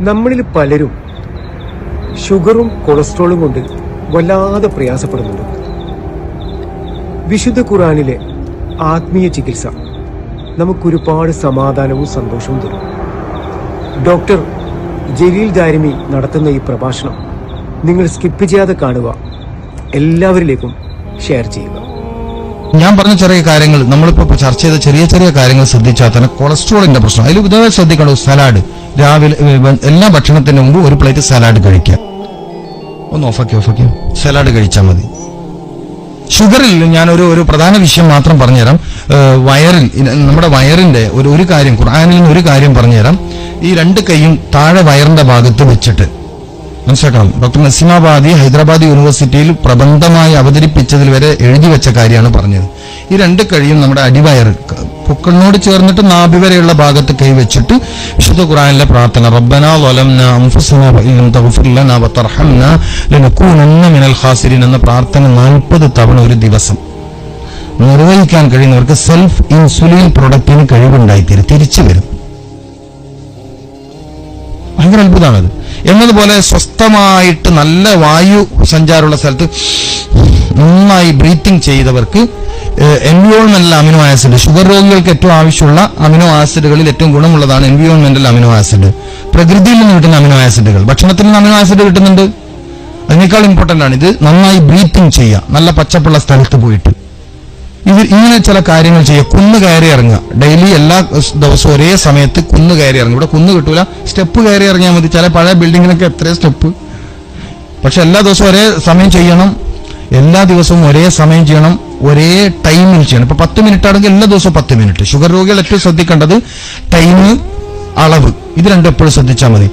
നമ്മളിൽ പലരും ഷുഗറും കൊളസ്ട്രോളും കൊണ്ട് വല്ലാതെ പ്രയാസപ്പെടുന്നുണ്ട്. വിശുദ്ധ ഖുർആനിലെ ആത്മീയ ചികിത്സ നമുക്കൊരുപാട് സമാധാനവും സന്തോഷവും തരും. ഡോക്ടർ ജലീൽ ദാരിമി നടത്തുന്ന ഈ പ്രഭാഷണം നിങ്ങൾ സ്കിപ്പ് ചെയ്യാതെ കാണുക, എല്ലാവരിലേക്കും ഷെയർ ചെയ്യുക. ഞാൻ പറഞ്ഞ ചെറിയ കാര്യങ്ങൾ, നമ്മളിപ്പോ ചർച്ച ചെയ്ത ചെറിയ ചെറിയ കാര്യങ്ങൾ ശ്രദ്ധിച്ചാൽ തന്നെ കൊളസ്ട്രോളിന്റെ പ്രശ്നം അതിൽ ഇതുവരെ ശ്രദ്ധിക്കണം. സലാഡ് രാവിലെ എല്ലാ ഭക്ഷണത്തിന് മുമ്പ് ഒരു പ്ലേറ്റ് സലാഡ് കഴിക്കുക. ഒന്ന് ഓഫാക്കി സലാഡ് കഴിച്ചാൽ മതി. ഷുഗറിൽ ഞാൻ ഒരു പ്രധാന വിഷയം മാത്രം പറഞ്ഞുതരാം. വയറിൽ നമ്മുടെ വയറിന്റെ ഒരു കാര്യം, ഖുർആനിൽ നിന്ന് ഒരു കാര്യം പറഞ്ഞുതരാം. ഈ രണ്ട് കൈയും താഴെ വയറിന്റെ ഭാഗത്ത് വെച്ചിട്ട് മനസ്സിലാക്കണം. ഡോക്ടർ നസീമാബാദി ഹൈദരാബാദ് യൂണിവേഴ്സിറ്റിയിൽ പ്രബന്ധമായി അവതരിപ്പിച്ചതിൽ വരെ എഴുതി വെച്ച കാര്യമാണ് പറഞ്ഞത്. ഈ രണ്ട് കൈയും നമ്മുടെ അടിവയർ പൊക്കിളിനോട് ചേർന്നിട്ട് നാഭി വരെയുള്ള ഭാഗത്ത് കൈവച്ചിട്ട് വിശുദ്ധ ഖുർആനിലെ പ്രാർത്ഥന റബ്ബനാ ളലംനാ അൻഫുസനാ വഇൻ തഗ്ഫിർ ലനാ വതർഹംനാ ലനകൂനന്ന മിനൽ ഖാസിരീൻ എന്ന പ്രാർത്ഥന 40 തവണ ഒരു ദിവസം നിർവഹിക്കാൻ കഴിയുന്നവർക്ക് സെൽഫ് ഇൻസുലിൻ പ്രൊഡക്റ്റിന് കഴിവുണ്ടായിത്തീരും, തിരിച്ചു വരും. ഭയങ്കര അത്ഭുതമാണത്. എന്നതുപോലെ സ്വസ്ഥമായിട്ട് നല്ല വായു സഞ്ചാരമുള്ള സ്ഥലത്ത് നന്നായി ബ്രീത്തിങ് ചെയ്തവർക്ക് എൻവിയോൺമെന്റൽ അമിനോ ആസിഡ്, ഷുഗർ രോഗികൾക്ക് ഏറ്റവും ആവശ്യമുള്ള അമിനോ ആസിഡുകളിൽ ഏറ്റവും ഗുണമുള്ളതാണ് എൻവിയോൺമെന്റൽ അമിനോ ആസിഡ്. പ്രകൃതിയിൽ നിന്ന് കിട്ടുന്ന അമിനോ ആസിഡുകൾ, ഭക്ഷണത്തിൽ നിന്ന് അമിനോ ആസിഡ് കിട്ടുന്നുണ്ട്, അതിനേക്കാൾ ഇമ്പോർട്ടന്റ് ആണ് ഇത്. നന്നായി ബ്രീത്തിങ് ചെയ്യുക, നല്ല പച്ചപ്പുള്ള സ്ഥലത്ത് പോയിട്ട് ഇങ്ങനെ ചില കാര്യങ്ങൾ ചെയ്യുക. കുന്ന് കയറി ഇറങ്ങുക, ഡെയിലി എല്ലാ ദിവസവും ഒരേ സമയത്ത് കുന്ന് കയറി ഇറങ്ങുക. ഇവിടെ കുന്ന് കിട്ടൂല, സ്റ്റെപ്പ് കയറി ഇറങ്ങിയാൽ മതി. ചില പഴയ ബിൽഡിങ്ങിനൊക്കെ എത്രയോ സ്റ്റെപ്പ്, പക്ഷെ എല്ലാ ദിവസവും ഒരേ സമയം ചെയ്യണം, എല്ലാ ദിവസവും ഒരേ സമയം ചെയ്യണം, ഒരേ ടൈമിൽ ചെയ്യണം. ഇപ്പൊ 10 മിനിറ്റ് ആണെങ്കിൽ എല്ലാ ദിവസവും 10 മിനിറ്റ്. ഷുഗർ രോഗികൾ ഏറ്റവും ശ്രദ്ധിക്കേണ്ടത് ടൈം, അളവ്, ഇത് രണ്ടും എപ്പോഴും ശ്രദ്ധിച്ചാൽ മതി.